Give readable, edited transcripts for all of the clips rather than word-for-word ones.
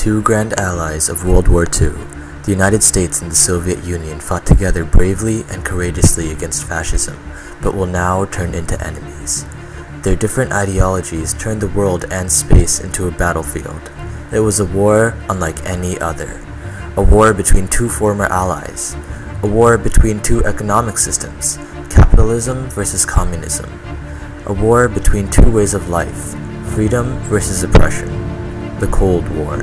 two grand allies of World War II, the United States and the Soviet Union fought together bravely and courageously against fascism, but will now turn into enemies. Their different ideologies turned the world and space into a battlefield. It was a war unlike any other. A war between two former allies. A war between two economic systems, capitalism versus communism. A war between two ways of life, freedom versus oppression. The Cold War.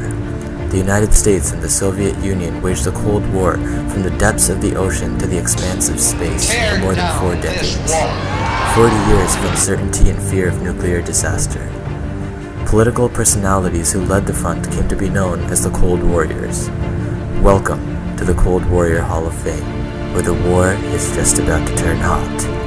The United States and the Soviet Union waged the Cold War from the depths of the ocean to the expanse of space for more than 4 decades. 40 years of uncertainty and fear of nuclear disaster. Political personalities who led the front came to be known as the Cold Warriors. Welcome to the Cold Warrior Hall of Fame, where the war is just about to turn hot.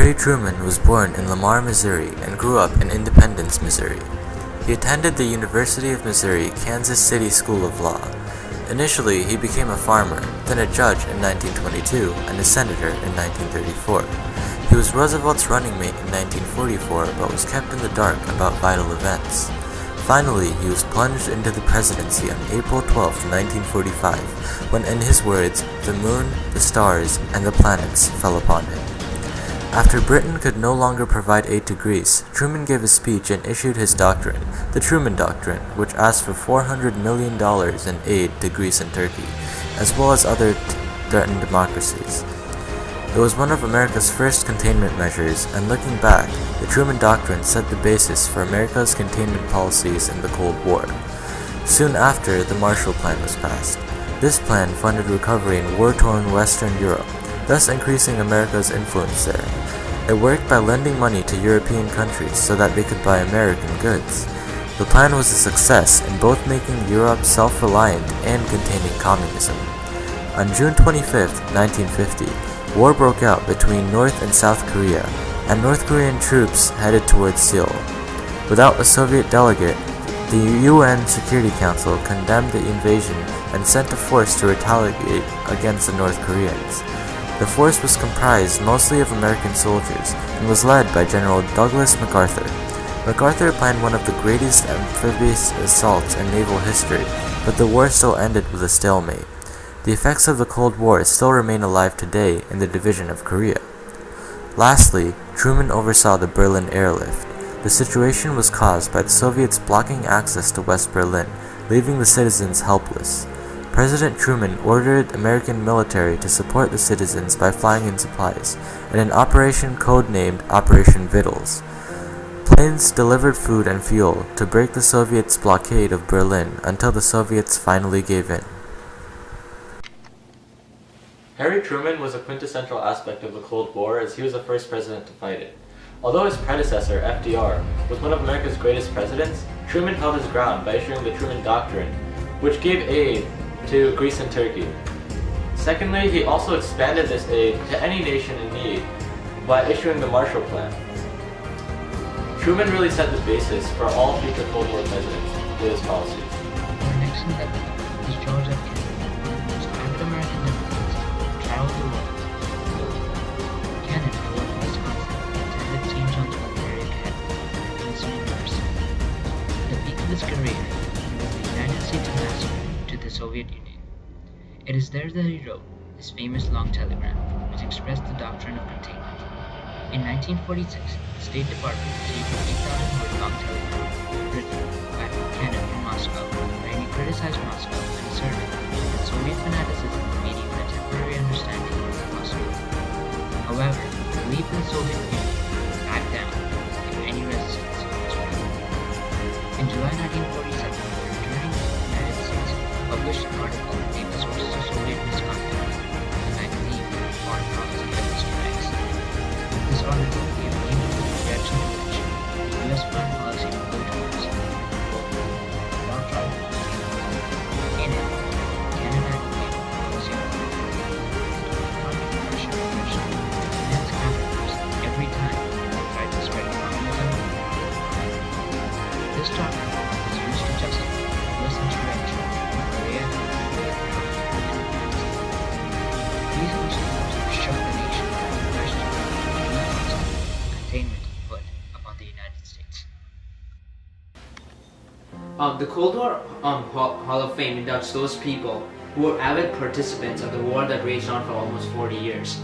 Harry Truman was born in Lamar, Missouri, and grew up in Independence, Missouri. He attended the University of Missouri Kansas City School of Law. Initially, he became a farmer, then a judge in 1922, and a senator in 1934. He was Roosevelt's running mate in 1944, but was kept in the dark about vital events. Finally, he was plunged into the presidency on April 12, 1945, when, in his words, the moon, the stars, and the planets fell upon him. After Britain could no longer provide aid to Greece, Truman gave a speech and issued his doctrine, the Truman Doctrine, which asked for $400 million in aid to Greece and Turkey, as well as other threatened democracies. It was one of America's first containment measures, and looking back, the Truman Doctrine set the basis for America's containment policies in the Cold War. Soon after, the Marshall Plan was passed. This plan funded recovery in war-torn Western Europe, thus increasing America's influence there. It worked by lending money to European countries so that they could buy American goods. The plan was a success in both making Europe self-reliant and containing communism. On June 25, 1950, war broke out between North and South Korea, and North Korean troops headed towards Seoul. Without a Soviet delegate, the UN Security Council condemned the invasion and sent a force to retaliate against the North Koreans. The force was comprised mostly of American soldiers and was led by General Douglas MacArthur. MacArthur planned one of the greatest amphibious assaults in naval history, but the war still ended with a stalemate. The effects of the Cold War still remain alive today in the division of Korea. Lastly, Truman oversaw the Berlin airlift. The situation was caused by the Soviets blocking access to West Berlin, leaving the citizens helpless. President Truman ordered American military to support the citizens by flying in supplies, in an operation codenamed Operation Vittles. Planes delivered food and fuel to break the Soviets' blockade of Berlin until the Soviets finally gave in. Harry Truman was a quintessential aspect of the Cold War as he was the first president to fight it. Although his predecessor, FDR, was one of America's greatest presidents, Truman held his ground by issuing the Truman Doctrine, which gave aid to Greece and Turkey. Secondly, he also expanded this aid to any nation in need by issuing the Marshall Plan. Truman really set the basis for all future Cold War presidents with his policies. Our next endeavor is George F. Kennedy, the most African-American diplomat to travel the world. Kennedy worked in Wisconsin and attended St. John's Military Academy at Princeton University. At the peak of his career, he was the United States ambassador to the Soviet Union. It is there that he wrote his famous long telegram, which expressed the doctrine of containment. In 1946, the State Department received a 8,000-word long telegram written by Kennedy from Moscow, wherein he criticized Moscow and asserted that Soviet fanaticism made even a temporary understanding impossible. However, the belief in the Soviet Union backed down if any resistance was present. In July 1947, returning to the United States, published an article named the sources of Soviet misconduct in the magazine Foreign Policy by Mr. X. This article gave name to the direction in which the U.S. foreign policy would go towards, quote, without trial. In it, Canada advocated a policy of economic pressure against competitors every time they tried to spread communism. This doctrine was used to justify U.S. intervention in Korea and Vietnam. These initiatives shook the nation and questioned the weakness and containment put upon the United States. The Cold War Hall of Fame inducts those people who were avid participants of the war that raged on for almost 40 years.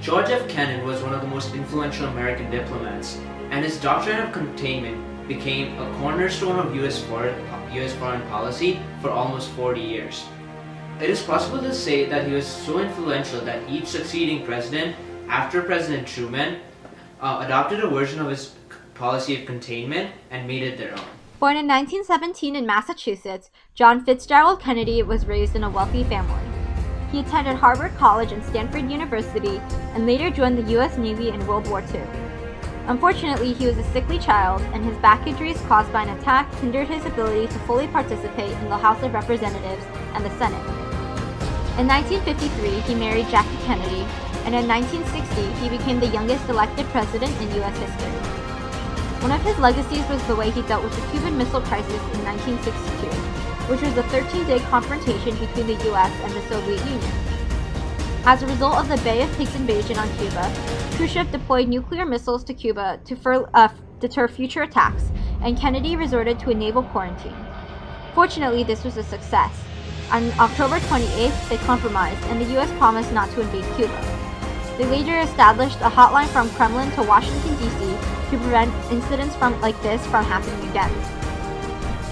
George F. Kennan was one of the most influential American diplomats, and his doctrine of containment became a cornerstone of U.S. foreign policy for almost 40 years. It is possible to say that he was so influential that each succeeding president, after President Truman, adopted a version of his policy of containment and made it their own. Born in 1917 in Massachusetts, John Fitzgerald Kennedy was raised in a wealthy family. He attended Harvard College and Stanford University and later joined the U.S. Navy in World War II. Unfortunately, he was a sickly child, and his back injuries caused by an attack hindered his ability to fully participate in the House of Representatives and the Senate. In 1953, he married Jackie Kennedy, and in 1960, he became the youngest elected president in U.S. history. One of his legacies was the way he dealt with the Cuban Missile Crisis in 1962, which was a 13-day confrontation between the U.S. and the Soviet Union. As a result of the Bay of Pigs invasion on Cuba, Khrushchev deployed nuclear missiles to Cuba to deter future attacks, and Kennedy resorted to a naval quarantine. Fortunately, this was a success. On October 28th, they compromised, and the U.S. promised not to invade Cuba. They later established a hotline from Kremlin to Washington, D.C. to prevent incidents like this from happening again.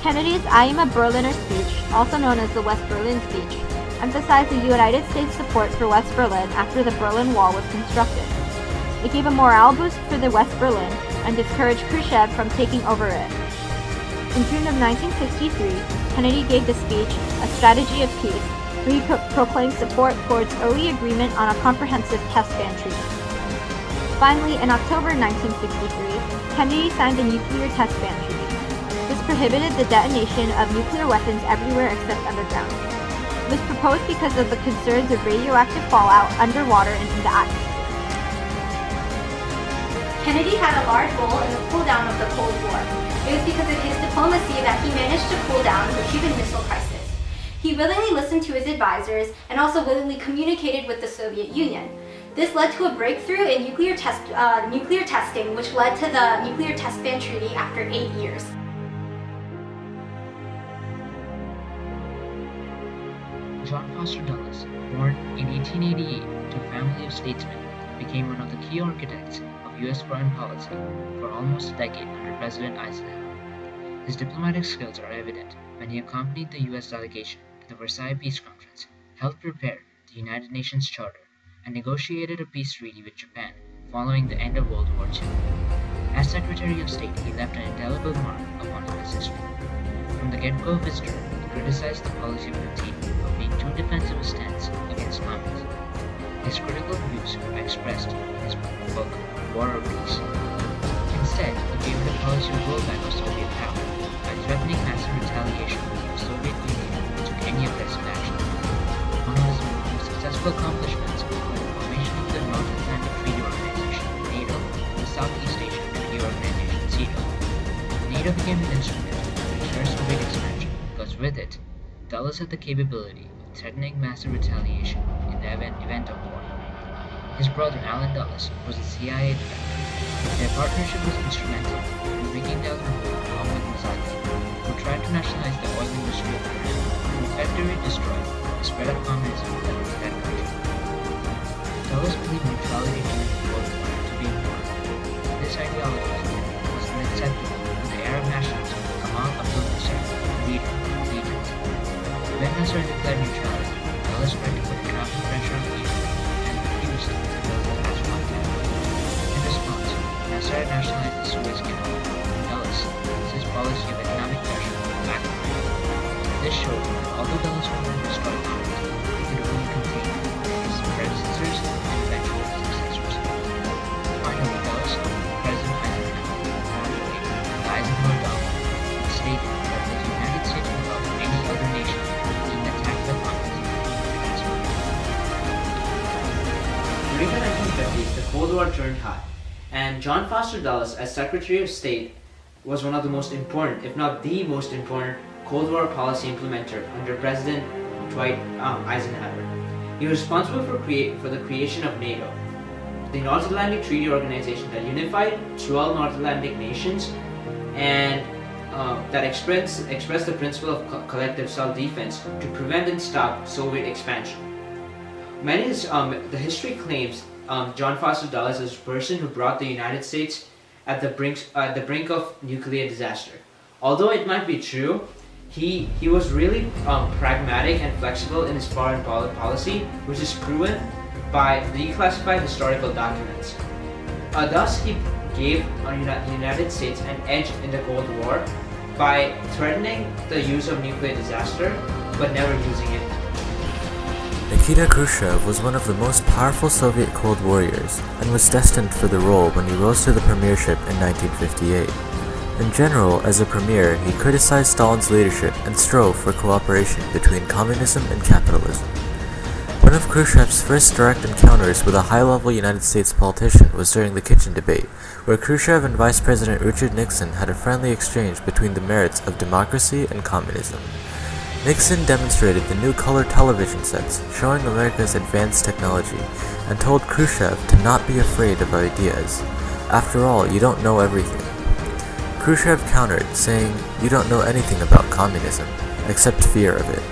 Kennedy's I Am a Berliner speech, also known as the West Berlin speech, emphasized the United States' support for West Berlin after the Berlin Wall was constructed. It gave a morale boost for the West Berlin and discouraged Khrushchev from taking over it. In June of 1963, Kennedy gave the speech, A Strategy of Peace, where he proclaimed support towards early agreement on a comprehensive test ban treaty. Finally, in October 1963, Kennedy signed the Nuclear Test Ban Treaty. This prohibited the detonation of nuclear weapons everywhere except underground. It was proposed because of the concerns of radioactive fallout underwater and in the atmosphere. Kennedy had a large role in the cool-down of the Cold War. It was because of his diplomacy that he managed to cool down the Cuban Missile Crisis. He willingly listened to his advisors and also willingly communicated with the Soviet Union. This led to a breakthrough in nuclear testing, which led to the Nuclear Test Ban Treaty after 8 years. John Foster Dulles, born in 1888 to a family of statesmen, became one of the key architects of U.S. foreign policy for almost a decade under President Eisenhower. His diplomatic skills are evident when he accompanied the U.S. delegation to the Versailles Peace Conference, helped prepare the United Nations Charter, and negotiated a peace treaty with Japan following the end of World War II. As Secretary of State, he left an indelible mark upon U.S. history. From the get-go of his term, he criticized the policy of containment of being too defensive a stance against communism. His critical views were expressed in his book, War or Peace. Instead, he favored a policy of rollback of Soviet power by threatening massive retaliation if the Soviet Union took any aggressive action. One of his most successful accomplishments was the formation of the North Atlantic Treaty Organization, NATO, and the Southeast Asian Treaty Organization, SEATO. NATO became an instrument to ensure Soviet expansion because with it, Dulles had the capability of threatening massive retaliation in the event of war. His brother Allen Dulles was a CIA director. Their partnership was instrumental in bringing down the rule of Mohammad Mossadegh, who tried to nationalize the oil industry of Iran and effectively destroy the spread of communism in that country. Dulles believed neutrality during the Cold War to be important. This ideology was unacceptable to the Arab nationalism of Gamal Abdel Nasser, leader of Egypt. When Nasser declared neutrality, Dulles tried to put economic pressure on Egypt and refused to build the Aswan Canal. In response, Nasser nationalized the Suez Canal, and Dulles used his policy of economic pressure to backfire. This showed that although Dulles wanted to destroy communism, he could only contain his predecessors and eventual successors. Finally, Dulles told President Eisenhower formally the Eisenhower Doctrine and stated that the United States would welcome any other nation as an attack by communism. During the 1950s, the Cold War turned hot, and John Foster Dulles, as Secretary of State, was one of the most important, if not the most important, Cold War policy implementer under President Dwight Eisenhower. He was responsible for the creation of NATO, the North Atlantic Treaty Organization that unified 12 North Atlantic nations and that expressed the principle of collective self-defense to prevent and stop Soviet expansion. The history claims John Foster Dulles as the person who brought the United States at the brink of nuclear disaster. Although it might be true, he was really pragmatic and flexible in his foreign policy, which is proven by declassified historical documents. Thus, he gave the United States an edge in the Cold War by threatening the use of nuclear disaster, but never using it. Nikita Khrushchev was one of the most powerful Soviet Cold Warriors and was destined for the role when he rose to the premiership in 1958. In general, as a premier, he criticized Stalin's leadership and strove for cooperation between communism and capitalism. One of Khrushchev's first direct encounters with a high-level United States politician was during the kitchen debate, where Khrushchev and Vice President Richard Nixon had a friendly exchange between the merits of democracy and communism. Nixon demonstrated the new color television sets showing America's advanced technology and told Khrushchev to not be afraid of ideas. After all, you don't know everything. Khrushchev countered, saying, "You don't know anything about communism, except fear of it."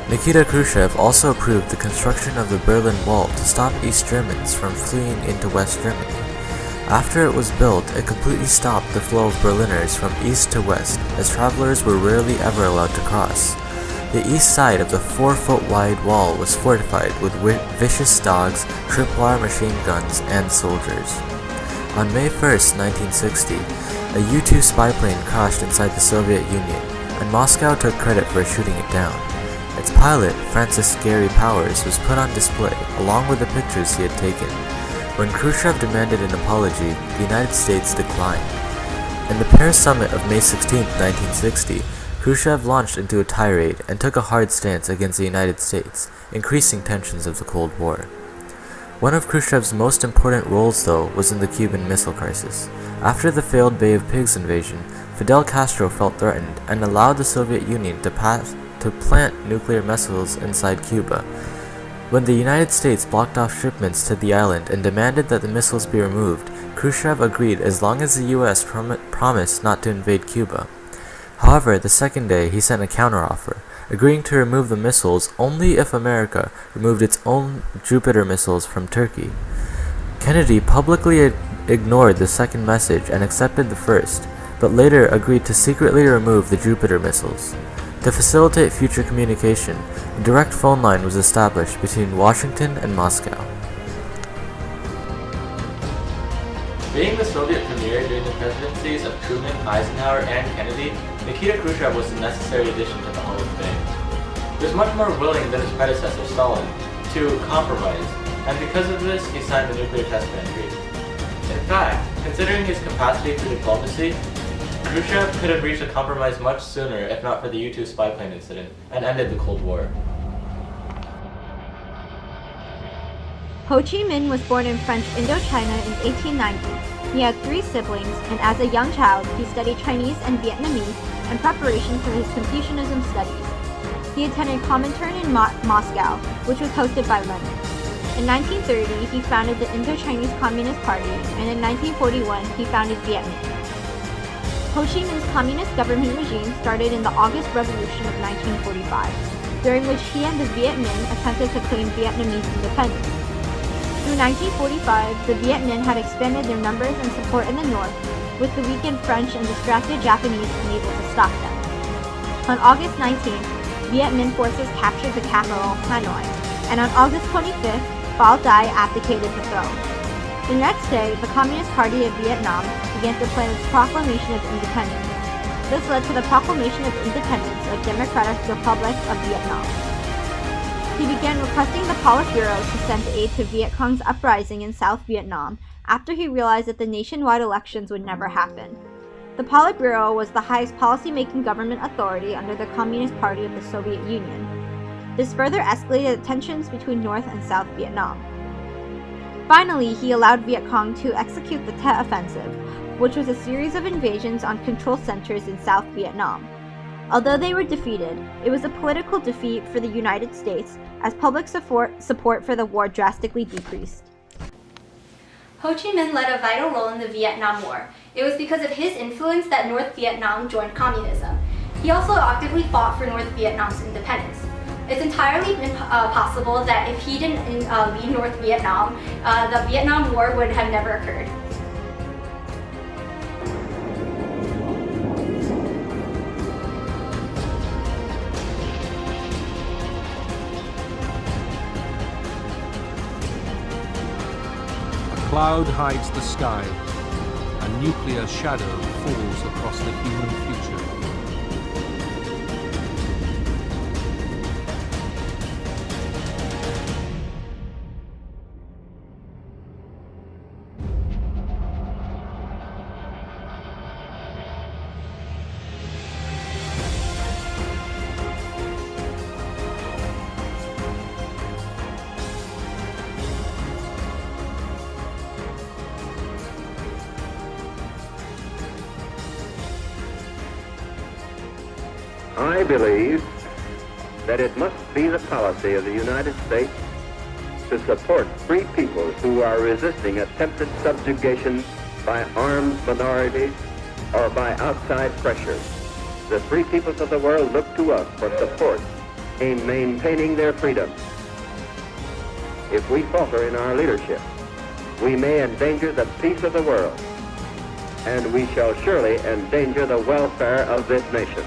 Nikita Khrushchev also approved the construction of the Berlin Wall to stop East Germans from fleeing into West Germany. After it was built, it completely stopped the flow of Berliners from east to west, as travelers were rarely ever allowed to cross. The east side of the 4-foot-wide wall was fortified with vicious dogs, tripwire machine guns, and soldiers. On May 1st, 1960, a U-2 spy plane crashed inside the Soviet Union, and Moscow took credit for shooting it down. Its pilot, Francis Gary Powers, was put on display, along with the pictures he had taken. When Khrushchev demanded an apology, the United States declined. In the Paris summit of May 16, 1960, Khrushchev launched into a tirade and took a hard stance against the United States, increasing tensions of the Cold War. One of Khrushchev's most important roles, though, was in the Cuban Missile Crisis. After the failed Bay of Pigs invasion, Fidel Castro felt threatened and allowed the Soviet Union to plant nuclear missiles inside Cuba. When the United States blocked off shipments to the island and demanded that the missiles be removed, Khrushchev agreed as long as the U.S. promised not to invade Cuba. However, the second day he sent a counteroffer, agreeing to remove the missiles only if America removed its own Jupiter missiles from Turkey. Kennedy publicly ignored the second message and accepted the first, but later agreed to secretly remove the Jupiter missiles. To facilitate future communication, a direct phone line was established between Washington and Moscow. Being the Soviet premier during the presidencies of Truman, Eisenhower, and Kennedy, Nikita Khrushchev was the necessary addition to the Hall of Fame. He was much more willing than his predecessor, Stalin, to compromise, and because of this, he signed the Nuclear Test Ban Treaty. In fact, considering his capacity for diplomacy, Khrushchev could have reached a compromise much sooner if not for the U-2 spy plane incident, and ended the Cold War. Ho Chi Minh was born in French Indochina in 1890. He had 3 siblings, and as a young child, he studied Chinese and Vietnamese in preparation for his Confucianism studies. He attended Comintern in Moscow, which was hosted by Lenin. In 1930, he founded the Indo-Chinese Communist Party, and in 1941, he founded Viet Minh. Ho Chi Minh's communist government regime started in the August Revolution of 1945, during which he and the Viet Minh attempted to claim Vietnamese independence. Through 1945, the Viet Minh had expanded their numbers and support in the north, with the weakened French and distracted Japanese unable to stop them. On August 19th, Viet Minh forces captured the capital, Hanoi, and on August 25th, Bao Dai abdicated the throne. The next day, the Communist Party of Vietnam began to plan its proclamation of independence. This led to the proclamation of independence of Democratic Republic of Vietnam. He began requesting the Politburo to send aid to Viet Cong's uprising in South Vietnam after he realized that the nationwide elections would never happen. The Politburo was the highest policy-making government authority under the Communist Party of the Soviet Union. This further escalated tensions between North and South Vietnam. Finally, he allowed Viet Cong to execute the Tet Offensive, which was a series of invasions on control centers in South Vietnam. Although they were defeated, it was a political defeat for the United States as public support for the war drastically decreased. Ho Chi Minh led a vital role in the Vietnam War. It was because of his influence that North Vietnam joined communism. He also actively fought for North Vietnam's independence. It's entirely possible that if he didn't lead North Vietnam, the Vietnam War would have never occurred. A cloud hides the sky. A nuclear shadow falls across the human future. I believe that it must be the policy of the United States to support free peoples who are resisting attempted subjugation by armed minorities or by outside pressures. The free peoples of the world look to us for support in maintaining their freedom. If we falter in our leadership, we may endanger the peace of the world, and we shall surely endanger the welfare of this nation.